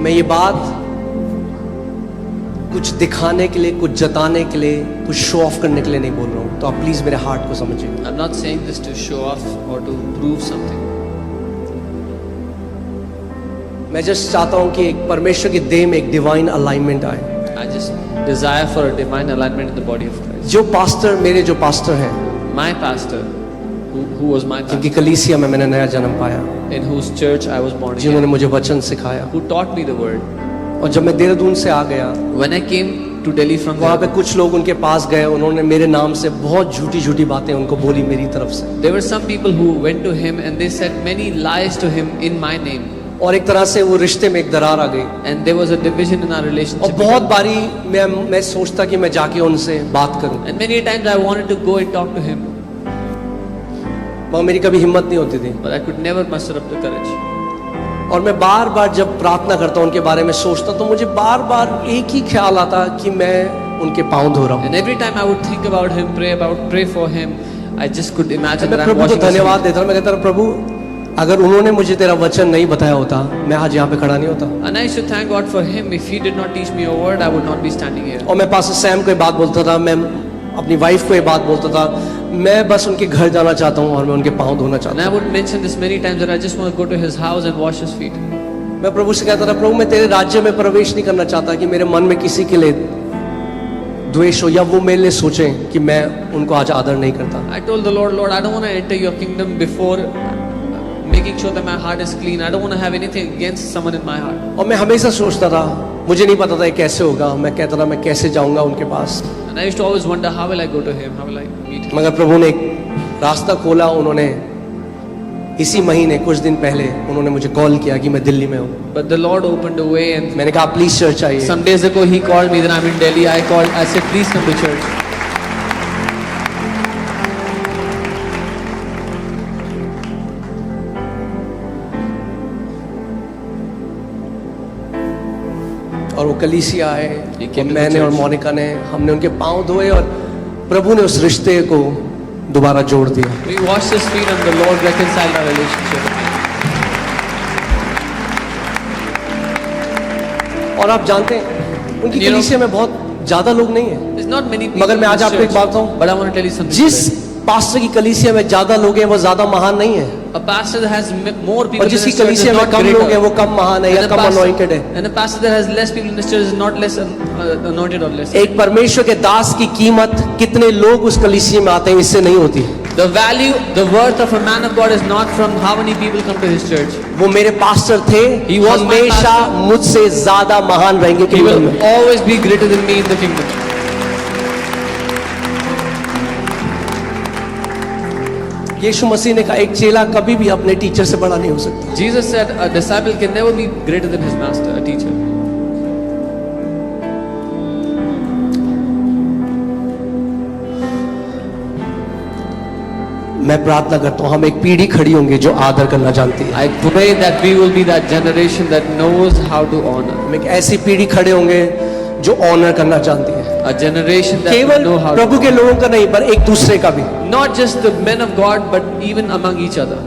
मैं ये बात कुछ दिखाने के लिए, कुछ जताने के लिए, कुछ शो ऑफ करने के लिए नहीं बोल रहा हूँ, तो आप प्लीज मेरे हार्ट को समझिए। I'm not saying this to show off or to prove something. मैं जस्ट चाहता हूँ कि एक परमेश्वर की देह में एक डिवाइन अलाइनमेंट आए। I just desire for a divine alignment in the body of Christ. जो पास्टर, मेरे जो पास्टर हैं, My pastor, who was my जिनकी pastor, कलीसिया में मैंने नया जन्म पाया, in whose church I was born जिन्होंने again, मुझे वचन सिखाया, who taught me the word. और जब मैं देहरादून से आ गया, When I came to Delhi from वहाँ पे there, कुछ लोग उनके पास गए, उन्होंने मेरे नाम से बहुत झूठी झूठी बातें उनको बोली मेरी तरफ से, there were some people who went to him and they said many lies to him in my name. और एक तरह से वो रिश्ते में एक दरार आ गई। And there was a division in our और relationship. बहुत बारी मैं सोचता कि मैं जाके उनसे बात करूं, And many times I wanted to go and talk to him, मगर मेरी कभी हिम्मत नहीं होती थी। but I could never muster up the courage. और मैं बार बार जब प्रार्थना करता उनके बारे में सोचता, तो मुझे बार बार एक ही ख्याल आता कि मैं उनके पाँव धो रहा हूँ। And every time I would think about him, pray for him, I just could imagine मैं that I'm प्रभु को washing his धन्यवाद feet. देता हूँ। मैं कहता हूँ प्रभु, अगर उन्होंने मुझे तेरा वचन नहीं बताया होता, मैं आज यहाँ पे खड़ा नहीं होता। And I should thank God for him. If he did not teach me a word, I would not be standing here. और मैं पास्टर सैम को ये बात बोलता था, मैं अपनी वाइफ को ये बात बोलता था, मैं बस उनके घर जाना चाहता हूँ और मैं उनके पाँव धोना And चाहता I हूँ। would mention this many times that I just want to go to his house and wash his feet. मैं प्रभु से कहता था, प्रभु मैं तेरे राज्य में प्रवेश नहीं करना चाहता कि मेरे मन में किसी के लिए द्वेष हो, या वो मेरे लिए सोचें कि मैं उनको आज आदर नहीं करता। I told the Lord, Lord, I don't want to enter your kingdom before making sure that my heart is clean. I don't want to have anything against someone in my heart. और मैं हमेशा सोचता था, मुझे नहीं पता था ये कैसे होगा, मैं कहता था मैं कैसे जाऊंगा उनके पास, And I used to always wonder, how will I go to him? How will I meet him? मगर प्रभु ने एक रास्ता खोला। उन्होंने इसी महीने कुछ दिन पहले उन्होंने मुझे कॉल किया कि मैं दिल्ली में हूँ। But the Lord opened a way, and मैंने कहा प्लीज चर्च आइए। some days ago he called me that I'm in Delhi. I said, please come to church. और वो कलीसिया आए, He और came to the मैंने और church. मोनिका ने, हमने उनके पाँव धोए और प्रभु ने उस रिश्ते को दोबारा जोड़ दिया। We washed his feet and the Lord reconciled our relationship. और आप जानते हैं उनकी You know- कलीसिया में बहुत ज्यादा लोग नहीं है, There's not many people मगर मैं in आज this आपको एक church, बात बताऊं, but I want to tell you something जिस today. पास्टर की कलीसिया में ज्यादा लोग हैं वो ज्यादा महान नहीं है, A pastor that has more people और in जिसकी his church is कलीसिया में not कम लोग हैं greater. वो कम महान है या And a come pastor- anointed है। and a pastor that has less people in his church is not less anointed or less. एक परमेश्वर के दास की कीमत कितने लोग उस कलीसिया में आते हैं इससे नहीं होती। The value, the worth of a man of God is not from how many people come to his church. वो मेरे पास्टर थे, He was my हमेशा pastor. मुझसे ज्यादा महान रहेंगे He kingdom will में। always be greater than me in the kingdom. यीशु मसीह ने कहा एक चेला कभी भी अपने टीचर से बड़ा नहीं हो सकता। Jesus said a disciple can never be greater than his master, a teacher. मैं प्रार्थना करता हूँ हम एक पीढ़ी खड़ी होंगे जो आदर करना जानती है। I pray that we will be that generation that knows how to honor. हम एक ऐसी पीढ़ी खड़े होंगे जो ऑनर करना जानती है, A generation that will केवल know how प्रभु to के लोगों का नहीं पर एक दूसरे का भी। not just the men of God, but even among each other.